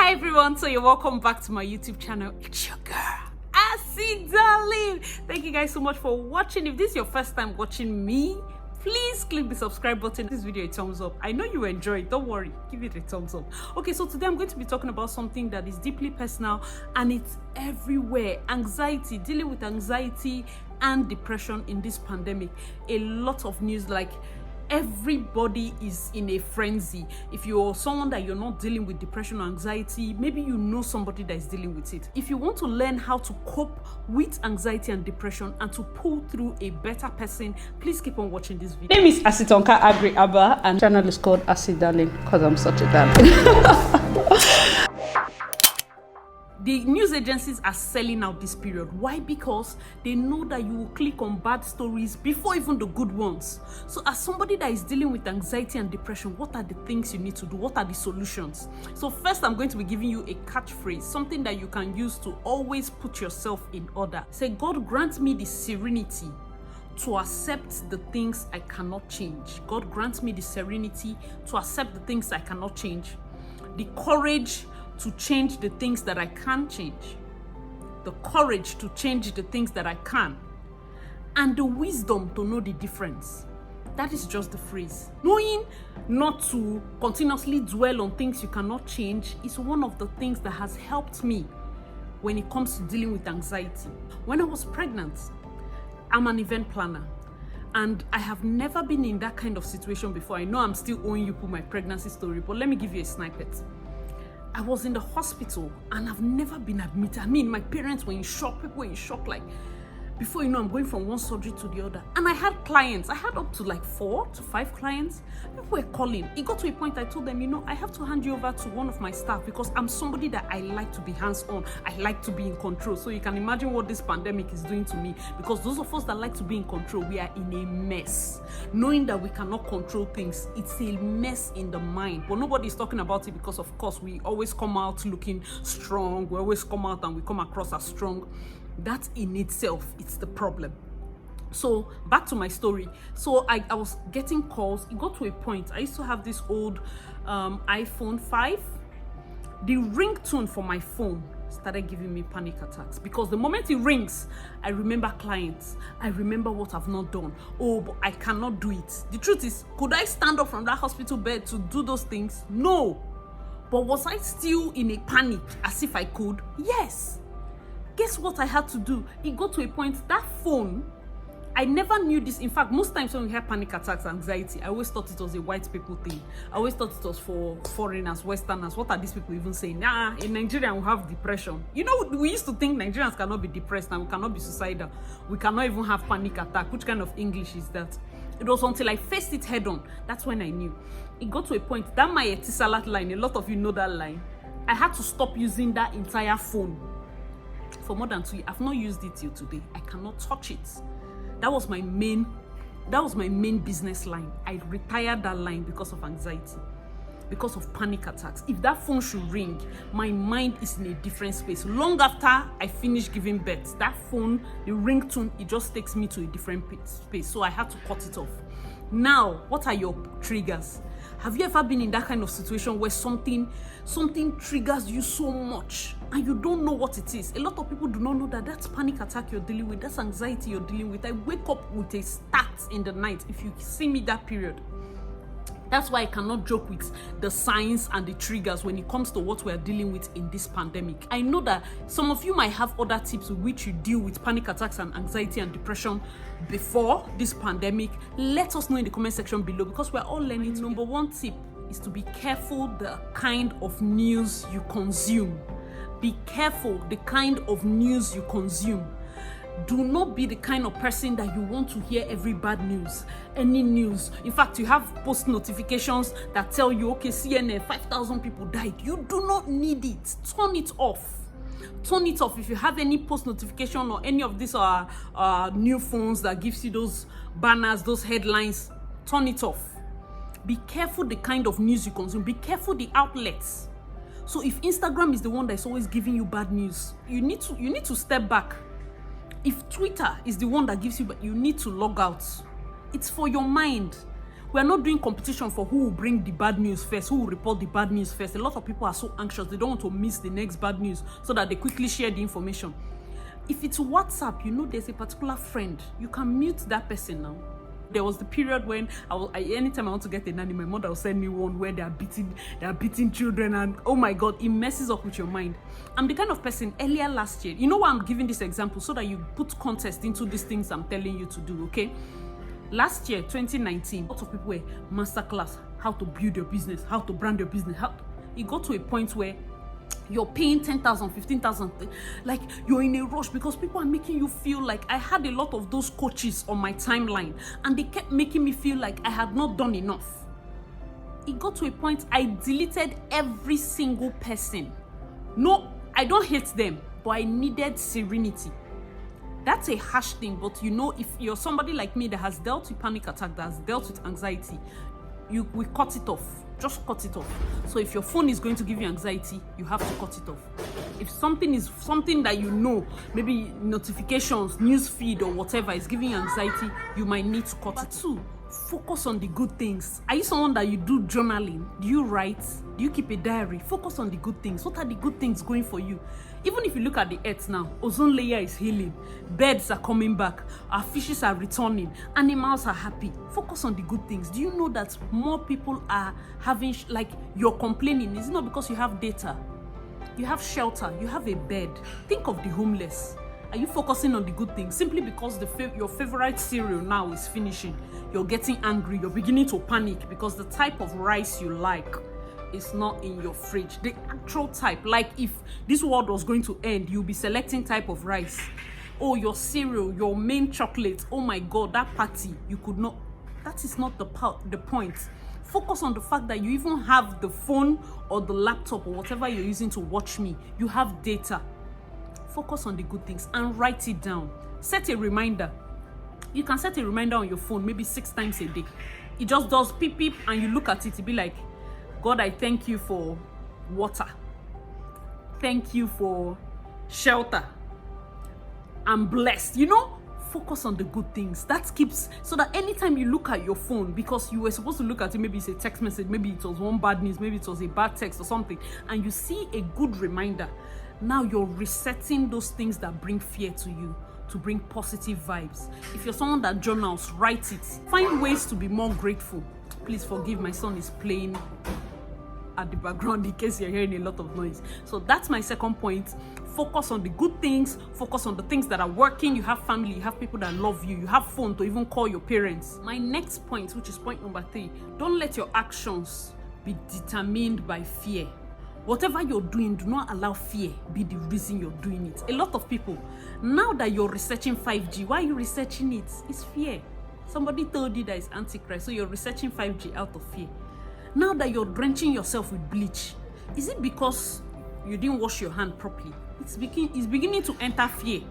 Hi everyone, so you're welcome back to my YouTube channel. It's your girl, AsyDarlyn. Thank you guys so much for watching. If this is your first time watching me, please click the subscribe button. This video a thumbs up. I know you enjoy it, don't worry, give it a thumbs up. Okay, so today I'm going to be talking about something that is deeply personal and it's everywhere. Anxiety, dealing with anxiety and depression in this pandemic. A lot of news, like everybody is in a frenzy. If you're someone that you're not dealing with depression or anxiety, maybe you know somebody that is dealing with it. If you want to learn how to cope with anxiety and depression and to pull through a better person, please keep on watching this video. My name is Asitonka Aggrey-Abah and channel is called AsyDarlyn because I'm such a darling. The news agencies are selling out this period. Why? Because they know that you will click on bad stories before even the good ones. So as somebody that is dealing with anxiety and depression, what are the things you need to do? What are the solutions? So first, I'm going to be giving you a catchphrase, something that you can use to always put yourself in order. Say, God grant me the serenity to accept the things I cannot change. God grant me the serenity to accept the things I cannot change. The courage to change the things that I can change, the courage to change the things that I can, and the wisdom to know the difference. That is just the phrase. Knowing not to continuously dwell on things you cannot change is one of the things that has helped me when it comes to dealing with anxiety. When I was pregnant, I'm an event planner, and I have never been in that kind of situation before. I know I'm still owing you my pregnancy story, but let me give you a snippet. I was in the hospital and I've never been admitted. I mean, my parents were in shock, people were in shock, like, before you know, I'm going from one surgery to the other. And I had clients, I had up to like 4 to 5 clients. People were calling. It got to a point I told them, you know, I have to hand you over to one of my staff because I'm somebody that I like to be hands-on. I like to be in control. So you can imagine what this pandemic is doing to me, because those of us that like to be in control, we are in a mess. Knowing that we cannot control things, it's a mess in the mind. But nobody is talking about it because, of course, we always come out looking strong. We always come out and we come across as strong. That in itself, it's the problem. So back to my story. So I was getting calls. It got to a point. I used to have this old iPhone 5. The ringtone for my phone started giving me panic attacks, because the moment it rings, I remember clients. I remember what I've not done. Oh, but I cannot do it. The truth is, could I stand up from that hospital bed to do those things? No. But was I still in a panic as if I could? Yes. Guess what I had to do? It got to a point, that phone, I never knew this. In fact, most times when we have panic attacks, anxiety, I always thought it was a white people thing. I always thought it was for foreigners, Westerners. What are these people even saying? Nah, in Nigeria we have depression. You know, we used to think Nigerians cannot be depressed and we cannot be suicidal. We cannot even have panic attack. Which kind of English is that? It was until I faced it head on. That's when I knew. It got to a point, that my Etisalat line, a lot of you know that line. I had to stop using that entire phone. For more than 2 years, I've not used it till today. I cannot touch it. That was my main business line. I retired that line because of anxiety, because of panic attacks. If that phone should ring, my mind is in a different space. Long after I finish giving birth, that phone, the ringtone, it just takes me to a different space. So I had to cut it off. Now, what are your triggers? Have you ever been in that kind of situation where something triggers you so much and you don't know what it is? A lot of people do not know that that's panic attack you're dealing with, that's anxiety you're dealing with. I wake up with a start in the night. If you see me that period, that's why I cannot joke with the signs and the triggers when it comes to what we are dealing with in this pandemic. I know that some of you might have other tips with which you deal with panic attacks and anxiety and depression before this pandemic. Let us know in the comment section below, because we're all learning. Number 1 tip is to be careful the kind of news you consume. Be careful the kind of news you consume. Do not be the kind of person that you want to hear every bad news, any news. In fact, you have post notifications that tell you, okay, CNN, 5,000 people died. You do not need it. Turn it off. Turn it off. If you have any post notification or any of these new phones that gives you those banners, those headlines, turn it off. Be careful the kind of news you consume. Be careful the outlets. So if Instagram is the one that's always giving you bad news, you need to step back. If Twitter is the one that gives you, but you need to log out. It's for your mind. We are not doing competition for who will bring the bad news first, who will report the bad news first. A lot of people are so anxious. They don't want to miss the next bad news so that they quickly share the information. If it's WhatsApp, you know there's a particular friend. You can mute that person now. There was the period when anytime I want to get a nanny, my mother will send me one where they are beating children, and oh my God, it messes up with your mind. I'm the kind of person, earlier last year, you know why I'm giving this example? So that you put context into these things I'm telling you to do, okay? Last year, 2019, lots of people were masterclass, how to build your business, how to brand your business. It got to a point where you're paying 10,000, 15,000, like you're in a rush because people are making you feel like, I had a lot of those coaches on my timeline and they kept making me feel like I had not done enough. It got to a point I deleted every single person. No, I don't hate them, but I needed serenity. That's a harsh thing, but you know, if you're somebody like me that has dealt with panic attack, that has dealt with anxiety, we cut it off. Just cut it off. So if your phone is going to give you anxiety, you have to cut it off. If something is something that you know, maybe notifications, news feed or whatever is giving you anxiety, you might need to cut it. Two, focus on the good things. Are you someone that you do journaling? Do you write? Do you keep a diary? Focus on the good things. What are the good things going for you? Even if you look at the earth now, ozone layer is healing, birds are coming back, our fishes are returning, animals are happy. Focus on the good things. Do you know that more people are having, like, you're complaining? It's not because you have data, you have shelter, you have a bed. Think of the homeless. Are you focusing on the good things? Simply because your favorite cereal now is finishing, you're getting angry, you're beginning to panic because the type of rice you like is not in your fridge. The actual type, like if this world was going to end, you'll be selecting type of rice. Oh, your cereal, your main chocolate, oh my God, that party, you could not. That is not the point. Focus on the fact that you even have the phone or the laptop or whatever you're using to watch me. You have data. Focus on the good things and write it down. Set a reminder. You can set a reminder on your phone maybe 6 times a day. It just does beep beep and you look at it, it'll be like, God, I thank you for water. Thank you for shelter. I'm blessed. You know, focus on the good things. That keeps, so that anytime you look at your phone, because you were supposed to look at it, maybe it's a text message, maybe it was one bad news, maybe it was a bad text or something, and you see a good reminder. Now you're resetting those things that bring fear to you to bring positive vibes. If you're someone that journals, write it. Find ways to be more grateful. Please forgive, my son is playing at the background in case you're hearing a lot of noise. So that's my second point. Focus on the good things. Focus on the things that are working. You have family, you have people that love you, you have phone to even call your parents. My next point, which is point number 3, don't let your actions be determined by fear. Whatever you're doing, do not allow fear be the reason you're doing it. A lot of people, now that you're researching 5G, why are you researching it? It's fear. Somebody told you that it's Antichrist, so you're researching 5G out of fear. Now that you're drenching yourself with bleach, is it because you didn't wash your hand properly? It's beginning to enter fear.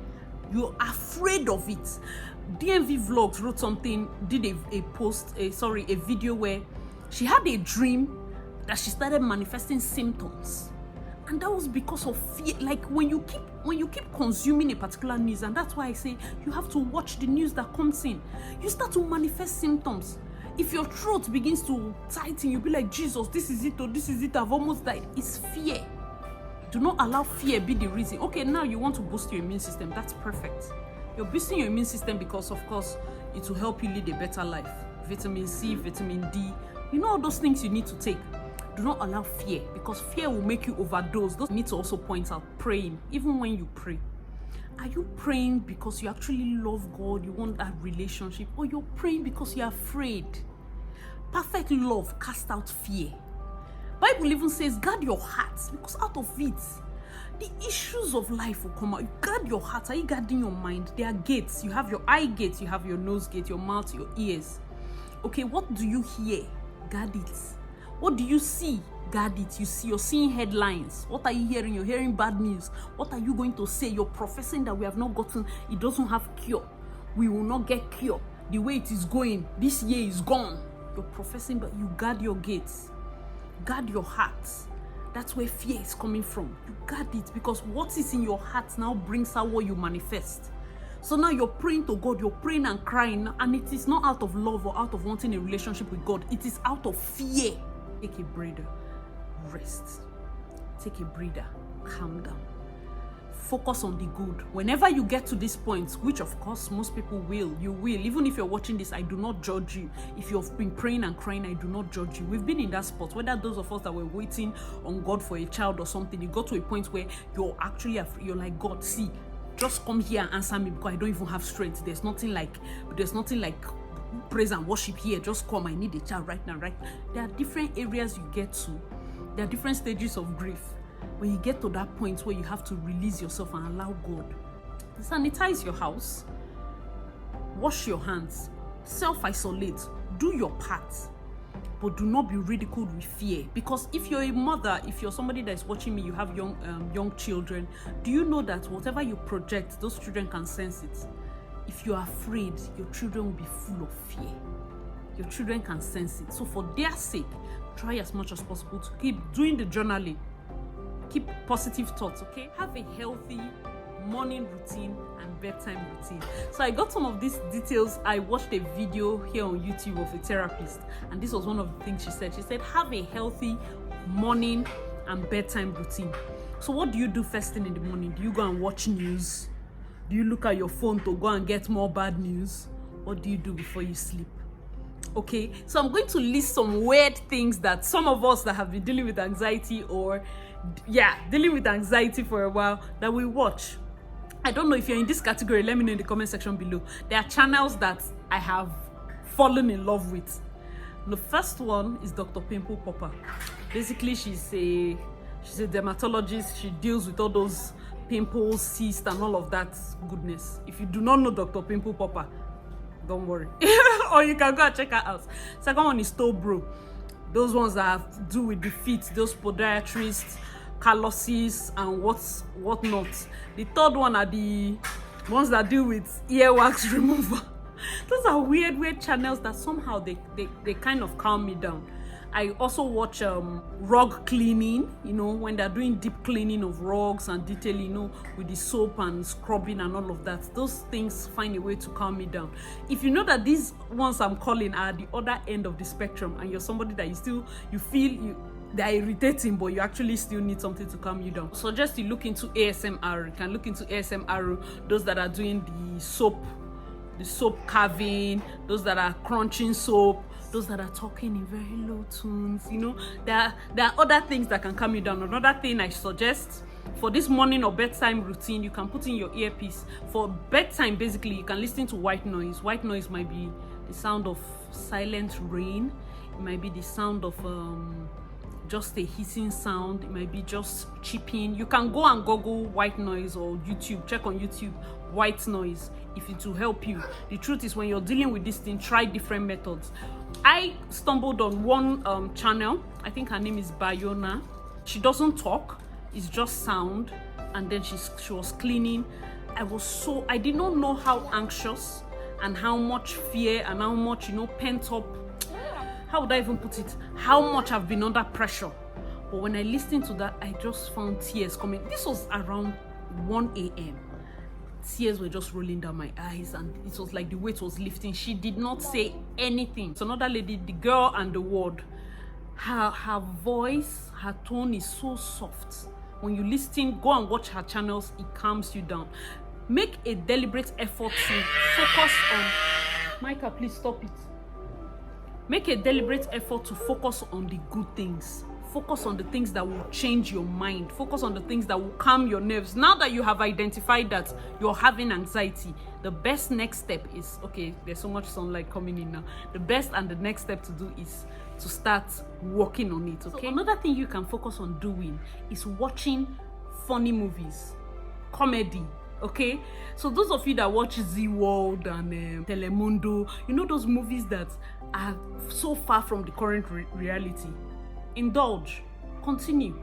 You're afraid of it. DMV Vlogs wrote something, did a video where she had a dream that she started manifesting symptoms, and that was because of fear. Like when you keep consuming a particular news, and that's why I say you have to watch the news that comes in, you start to manifest symptoms. If your throat begins to tighten, you'll be like, Jesus, this is it, or this is it, I've almost died. It's fear. Do not allow fear be the reason. Okay, now you want to boost your immune system. That's perfect. You're boosting your immune system because, of course, it will help you lead a better life. Vitamin C, vitamin D, you know all those things you need to take. Do not allow fear, because fear will make you overdose. Those need to also point out praying. Even when you pray, are you praying because you actually love God, you want that relationship, or you're praying because you're afraid? Perfect love casts out fear. Bible even says guard your heart, because out of it the issues of life will come out. You guard your heart. Are you guarding your mind? There are gates. You have your eye gate, you have your nose gate, your mouth, your ears. Okay, what do you hear? Guard it. What do you see? Guard it. You're seeing headlines. What are you hearing? You're hearing bad news. What are you going to say? You're professing that we have not gotten, it doesn't have cure. We will not get cure. The way it is going, this year is gone. You're professing, but you guard your gates. Guard your heart. That's where fear is coming from. You guard it, because what is in your heart now brings out what you manifest. So now you're praying to God, you're praying and crying, and it is not out of love or out of wanting a relationship with God. It is out of fear. Take a breather, rest. Take a breather, calm down. Focus on the good. Whenever you get to this point, which of course most people will, you will. Even if you're watching this, I do not judge you. If you've been praying and crying, I do not judge you. We've been in that spot. Whether those of us that were waiting on God for a child or something, you got to a point where you're actually you're like, God, see, just come here and answer me because I don't even have strength. There's nothing like praise and worship here. Just come. I need a child right now, right? There are different areas you get to. There are different stages of grief. When you get to that point where you have to release yourself and allow God, sanitize your house, wash your hands, self-isolate, do your part, but do not be ridiculed with fear. Because if you're a mother, if you're somebody that is watching me, you have young children, do you know that whatever you project, those children can sense it? If you're afraid, your children will be full of fear. Your children can sense it. So for their sake, try as much as possible to keep doing the journaling. Keep positive thoughts, okay? Have a healthy morning routine and bedtime routine. So I got some of these details. I watched a video here on YouTube of a therapist, and this was one of the things she said. She said, have a healthy morning and bedtime routine. So what do you do first thing in the morning? Do you go and watch news? Do you look at your phone to go and get more bad news? What do you do before you sleep? Okay, so I'm going to list some weird things that some of us that have been dealing with anxiety dealing with anxiety for a while that we watch. I don't know if you're in this category. Let me know in the comment section below. There are channels that I have fallen in love with. The first one is Dr. Pimple Popper. Basically, she's a dermatologist. She deals with all those pimples, cysts, and all of that goodness. If you do not know Dr. Pimple Popper, don't worry. Or you can go and check her out. Second one is Toe Bro. Those ones that have to do with the feet, those podiatrists, calluses, and whatnot. The third one are the ones that deal with earwax removal. Those are weird channels that somehow they kind of calm me down. I also watch rug cleaning, when they're doing deep cleaning of rugs and detailing, with the soap and scrubbing and all of that. Those things find a way to calm me down. If you know that these ones I'm calling are the other end of the spectrum, and you're somebody that you feel they're irritating, but you actually still need something to calm you down, suggest you look into ASMR. You can look into ASMR, those that are doing the soap carving, those that are crunching soap, those that are talking in very low tones. There are other things that can calm you down. Another thing I suggest for this morning or bedtime routine, you can put in your earpiece. For bedtime, basically, you can listen to white noise. White noise might be the sound of silent rain. It might be the sound of just a hissing sound. It might be just chipping. You can go and Google white noise, or YouTube, check on YouTube white noise, if it will help you. The truth is, when you're dealing with this thing, try different methods. I stumbled on one channel. I think her name is Bayona. She doesn't talk, it's just sound, and then she was cleaning. I did not know how anxious and how much fear and how much pent up, how would I even put it, how much I've been under pressure. But when I listened to that, I just found tears coming. This was around 1 a.m. Tears were just rolling down my eyes, and it was like the weight was lifting. She did not say anything. So another lady, The Girl and the Word, her voice, her tone is so soft. When you listen, go and watch her channels, it calms you down. Make a deliberate effort to focus on... Micah, please stop it. Make a deliberate effort to focus on the good things. Focus on the things that will change your mind. Focus on the things that will calm your nerves. Now that you have identified that you're having anxiety, the best next step is, okay, there's so much sunlight coming in now. The best and the next step to do is to start working on it, okay? So another thing you can focus on doing is watching funny movies, comedy, okay? So those of you that watch Z World and Telemundo, those movies that are so far from the current reality, indulge, continue.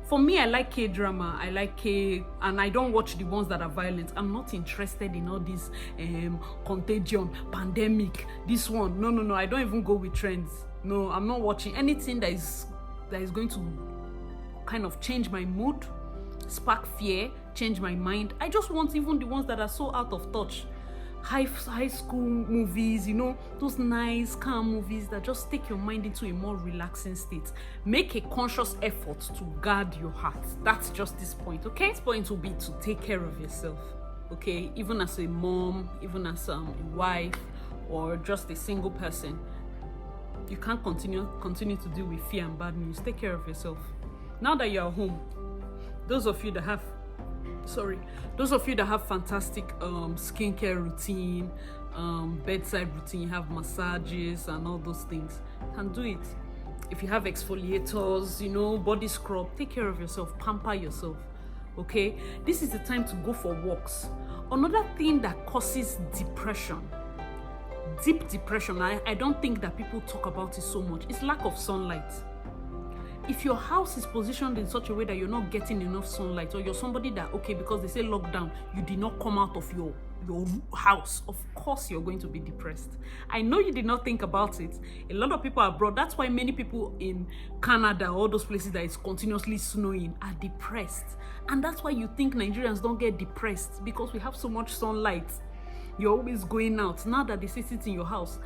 For me, I like K-drama, and I don't watch the ones that are violent. I'm not interested in all this contagion, pandemic, this one. No, I don't even go with trends. No, I'm not watching anything that is going to kind of change my mood, spark fear, change my mind. I just want even the ones that are so out of touch. High school movies, you know, those nice calm movies that just take your mind into a more relaxing state. Make a conscious effort to guard your heart. That's just this point, okay? This point will be to take care of yourself, okay? Even as a mom, even as a wife, or just a single person, you can't continue to deal with fear and bad news. Take care of yourself. Now that you're home, those of you that have fantastic skincare routine, bedside routine, you have massages and all those things, can do it. If you have exfoliators, you know, body scrub, take care of yourself, pamper yourself, okay? This is the time to go for walks. Another thing that causes depression, deep depression, I don't think that people talk about it so much, is lack of sunlight. If your house is positioned in such a way that you're not getting enough sunlight, or you're somebody that, okay, because they say lockdown, you did not come out of your house, of course you're going to be depressed. I know you did not think about it. A lot of people abroad, that's why many people in Canada, all those places that is continuously snowing, are depressed. And that's why you think Nigerians don't get depressed, because we have so much sunlight. You're always going out. Now that they say sit in your house,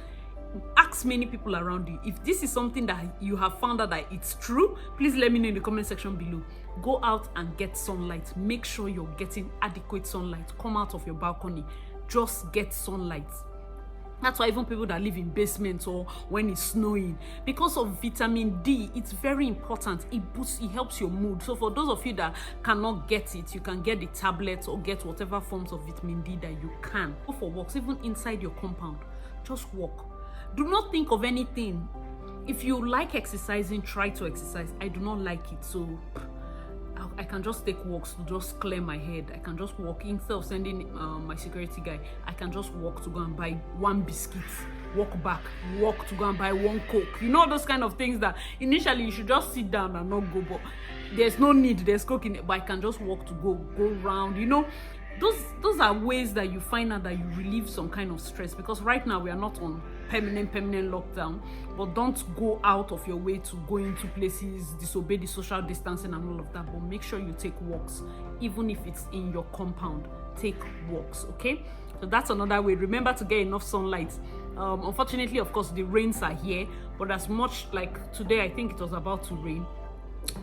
ask many people around you. If this is something that you have found out that it's true, please let me know in the comment section below. Go out and get sunlight. Make sure you're getting adequate sunlight. Come out of your balcony. Just get sunlight. That's why even people that live in basements or when it's snowing, because of vitamin D, it's very important. It helps your mood. So for those of you that cannot get it, you can get the tablets or get whatever forms of vitamin D that you can. Go for walks, even inside your compound. Just walk. Do not think of anything. If you like exercising, try to exercise. I do not like it, so I can just take walks to just clear my head. I can just walk instead of sending my security guy. I can just walk to go and buy one biscuit, walk back, walk to go and buy one Coke. You know, those kind of things that initially you should just sit down and not go, but there's no need, there's Coke in it, but I can just walk to go round, you know. Those are ways that you find out that you relieve some kind of stress, because right now we are not on permanent lockdown. But don't go out of your way to go into places, disobey the social distancing and all of that. But make sure you take walks, even if it's in your compound. Take walks, okay? So that's another way. Remember to get enough sunlight. Unfortunately, of course, the rains are here, but as much like today, I think it was about to rain,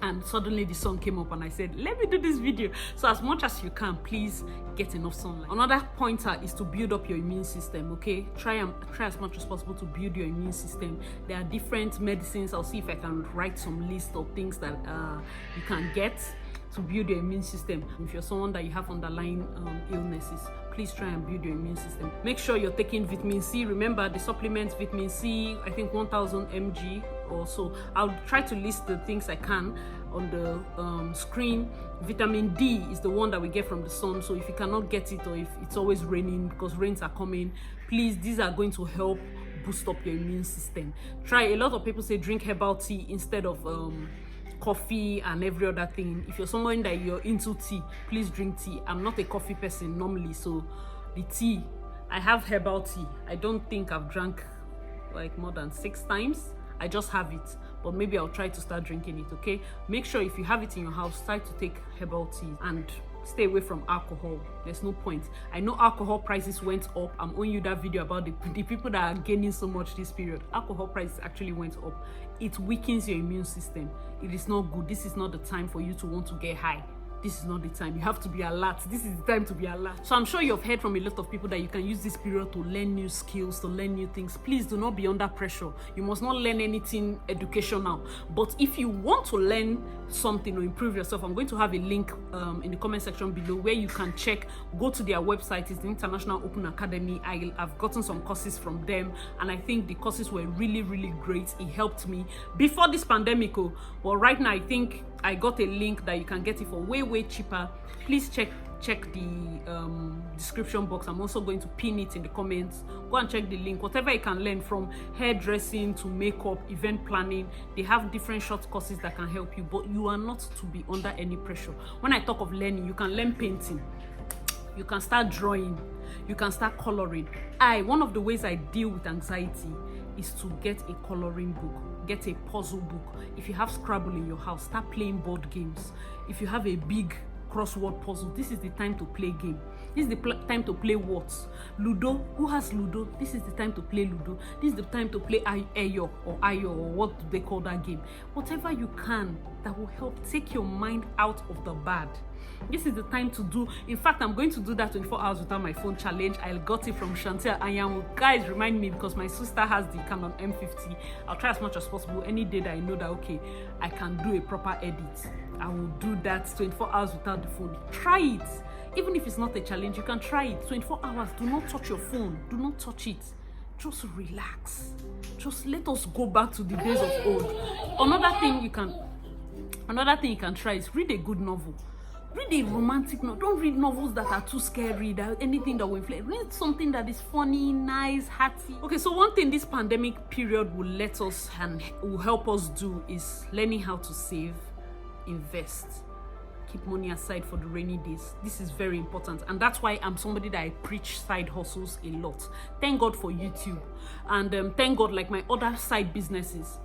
and suddenly the sun came up and I said, let me do this video. So as much as you can, please get enough sunlight. Another pointer is to build up your immune system, okay? Try as much as possible to build your immune system. There are different medicines. I'll see if I can write some list of things that you can get to build your immune system. If you're someone that you have underlying illnesses, please try and build your immune system. Make sure you're taking vitamin C. Remember the supplements, vitamin C, I think 1000 mg or so. I'll try to list the things I can on the screen. Vitamin D is the one that we get from the sun. So if you cannot get it, or if it's always raining, because rains are coming, please, these are going to help boost up your immune system. Try, a lot of people say drink herbal tea instead of coffee and every other thing. If you're someone that you're into tea, please drink tea. I'm not a coffee person normally, so the tea, I have herbal tea. I don't think I've drank like more than 6 times. I just have it, but maybe I'll try to start drinking it, okay? Make sure if you have it in your house, try to take herbal tea and stay away from alcohol. There's no point. I know alcohol prices went up. I'm owing you that video about the people that are gaining so much this period. Alcohol prices actually went up. It weakens your immune system. It is not good. This is not the time for you to want to get high. This is not the time. You have to be alert. This is the time to be alert. So I'm sure you've heard from a lot of people that you can use this period to learn new skills, to learn new things. Please do not be under pressure. You must not learn anything educational. But if you want to learn something or improve yourself, I'm going to have a link in the comment section below where you can check. Go to their website. It's the International Open Academy. I've gotten some courses from them, and I think the courses were really, really great. It helped me before this pandemic. But right now, I think I got a link that you can get it for way cheaper. Please check the description box. I'm also going to pin it in the comments. Go and check the link. Whatever you can learn, from hairdressing to makeup, event planning, they have different short courses that can help you, but you are not to be under any pressure. When I talk of learning, you can learn painting, you can start drawing, you can start coloring. One of the ways I deal with anxiety is to get a coloring book, get a puzzle book. If you have Scrabble in your house, start playing board games. If you have a big crossword puzzle. This is the time to play game. This is the time to play what? Ludo. Who has Ludo? This is the time to play Ludo. This is the time to play Ayo or what do they call that game? Whatever you can that will help take your mind out of the bad. This is the time to do. In fact, I'm going to do that 24 hours without my phone challenge. I got it from Chantel Ayamu. Guys, remind me, because my sister has the Canon M50. I'll try as much as possible any day that I know that, okay, I can do a proper edit. I will do that 24 hours without the phone. Try it. Even if it's not a challenge, you can try it. 24 hours, do not touch your phone. Do not touch it. Just relax. Just let us go back to the days of old. Another thing you can try is read a good novel. Read a romantic novel. Don't read novels that are too scary, that anything that will inflate. Read something that is funny, nice, hearty. Okay, so one thing this pandemic period will let us and will help us do is learning how to save, invest, keep money aside for the rainy days. This is very important, and that's why I'm somebody that I preach side hustles a lot. Thank God for YouTube, and thank God, like my other side businesses.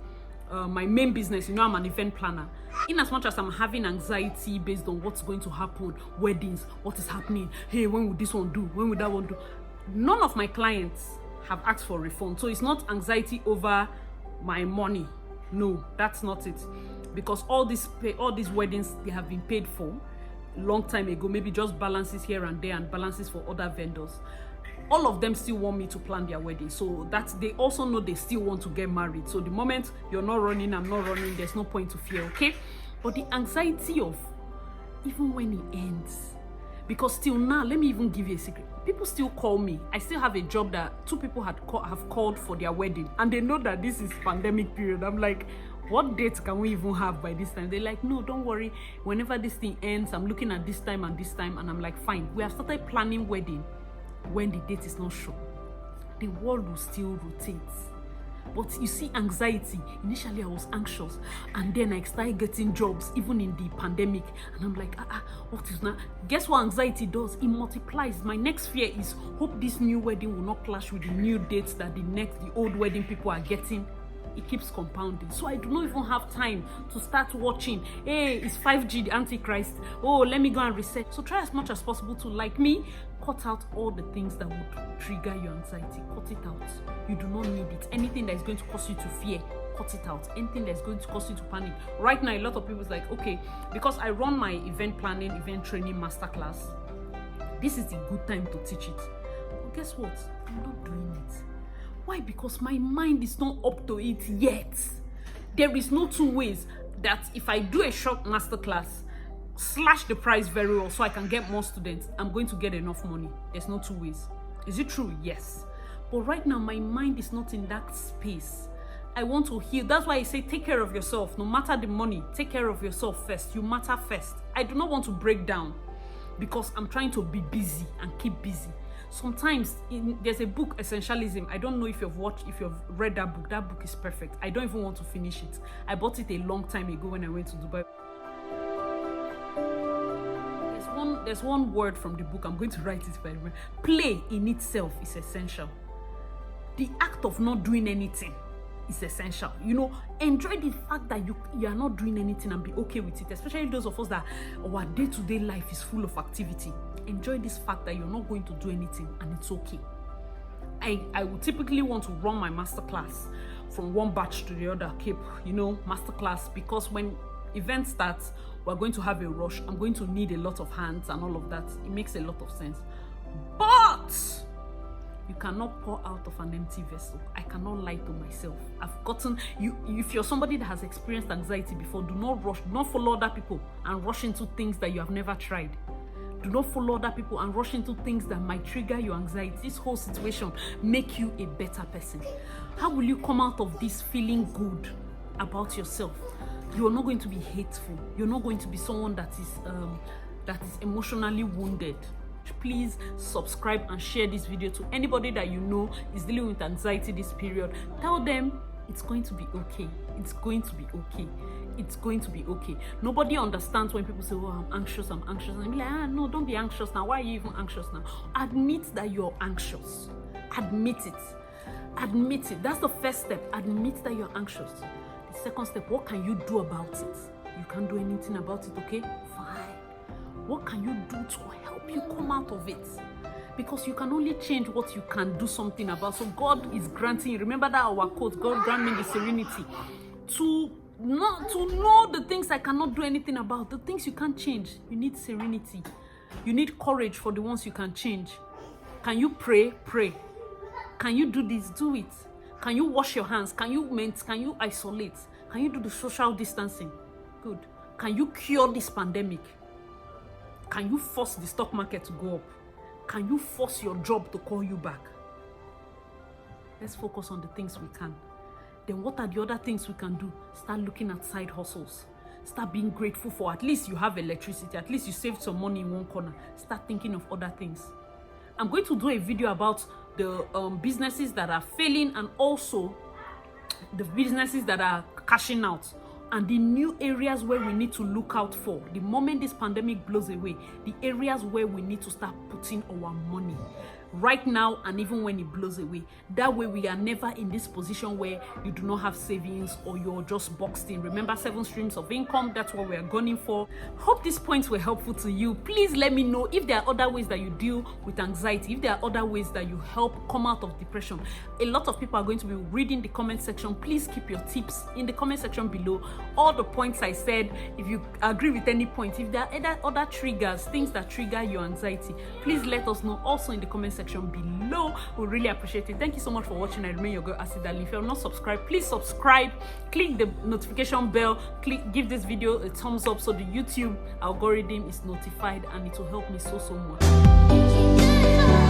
My main business, I'm an event planner. In as much as I'm having anxiety based on what's going to happen, weddings, what is happening, hey, when will this one do, when will that one do, none of my clients have asked for a refund. So it's not anxiety over my money. No, that's not it, because all these weddings, they have been paid for long time ago, maybe just balances here and there and balances for other vendors. All of them still want me to plan their wedding, so that they also know they still want to get married. So the moment you're not running, I'm not running, there's no point to fear, okay? But the anxiety of even when it ends, because till now, let me even give you a secret. People still call me. I still have a job that 2 people have called for their wedding, and they know that this is pandemic period. I'm like, what date can we even have by this time? They're like, no, don't worry. Whenever this thing ends, I'm looking at this time and this time, and I'm like, fine. We have started planning wedding. When the date is not sure, the world will still rotate. But you see, anxiety, initially I was anxious, and then I started getting jobs even in the pandemic, and I'm like, what is now? Guess what anxiety does? It multiplies. My next fear is, hope this new wedding will not clash with the new dates that the old wedding people are getting. It keeps compounding. So I do not even have time to start watching, hey, it's 5G the Antichrist, oh, let me go and research. So try as much as possible to, like me, cut out all the things that would trigger your anxiety. Cut it out. You do not need it. Anything that is going to cause you to fear, cut it out. Anything that's going to cause you to panic. Right now, a lot of people is like, okay, because I run my event planning, event training masterclass, this is the good time to teach it. But guess what? I'm not doing it. Why? Because my mind is not up to it yet. There is no 2 ways that if I do a short masterclass, slash the price very well so I can get more students, I'm going to get enough money. There's no 2 ways. Is it true? Yes. But right now, my mind is not in that space. I want to heal. That's why I say take care of yourself. No matter the money, take care of yourself first. You matter first. I do not want to break down because I'm trying to be busy and keep busy. Sometimes there's a book, Essentialism. I don't know if you've read that book. That book is perfect. I don't even want to finish it. I bought it a long time ago when I went to Dubai. There's one word from the book. I'm going to write it if I remember. Play in itself is essential. The act of not doing anything is essential. Enjoy the fact that you are not doing anything and be okay with it. Especially those of us that our day-to-day life is full of activity. Enjoy this fact that you're not going to do anything and it's okay. I would typically want to run my masterclass from one batch to the other. Keep, masterclass, because when event starts, we're going to have a rush. I'm going to need a lot of hands and all of that. It makes a lot of sense. But you cannot pour out of an empty vessel. I cannot lie to myself. I've gotten you. If you're somebody that has experienced anxiety before, do not rush. Do not follow other people and rush into things that you have never tried. Do not follow other people and rush into things that might trigger your anxiety. This whole situation make you a better person. How will you come out of this feeling good about yourself? You're not going to be hateful. You're not going to be someone that is emotionally wounded. Please subscribe and share this video to anybody that you know is dealing with anxiety this period. Tell them it's going to be okay. It's going to be okay. It's going to be okay. Nobody understands when people say, oh, I'm anxious. And I'm like, no, don't be anxious now. Why are you even anxious now? Admit that you're anxious. Admit it. Admit it. That's the first step. Admit that you're anxious. The second step, what can you do about it? You can't do anything about it, okay? Fine. What can you do to help you come out of it? Because you can only change what you can do something about. So God is granting you. Remember that our quote, God grant me the serenity to know the things I cannot do anything about, the things you can't change. You need serenity. You need courage for the ones you can change. Can you pray? Pray. Can you do this? Do it. Can you wash your hands? Can you isolate? Can you do the social distancing? Good. Can you cure this pandemic? Can you force the stock market to go up? Can you force your job to call you back? Let's focus on the things we can. Then what are the other things we can do? Start looking at side hustles. Start being grateful for at least you have electricity. At least you saved some money in one corner. Start thinking of other things. I'm going to do a video about the businesses that are failing and also the businesses that are cashing out, and the new areas where we need to look out for. The moment this pandemic blows away, the areas where we need to start putting our money right now and even when it blows away. That way we are never in this position where you do not have savings or you're just boxed in. Remember, 7 streams of income, that's what we are gunning for. Hope these points were helpful to you. Please let me know if there are other ways that you deal with anxiety, if there are other ways that you help come out of depression. A lot of people are going to be reading the comment section. Please keep your tips in the comment section below. All the points I said, if you agree with any point, if there are other triggers, things that trigger your anxiety, please let us know also in the comment section below. We really appreciate it. Thank you so much for watching. I remain your girl AsyDarlyn. If you're not subscribed, please subscribe, click the notification bell, give this video a thumbs up so the YouTube algorithm is notified, and it will help me so much.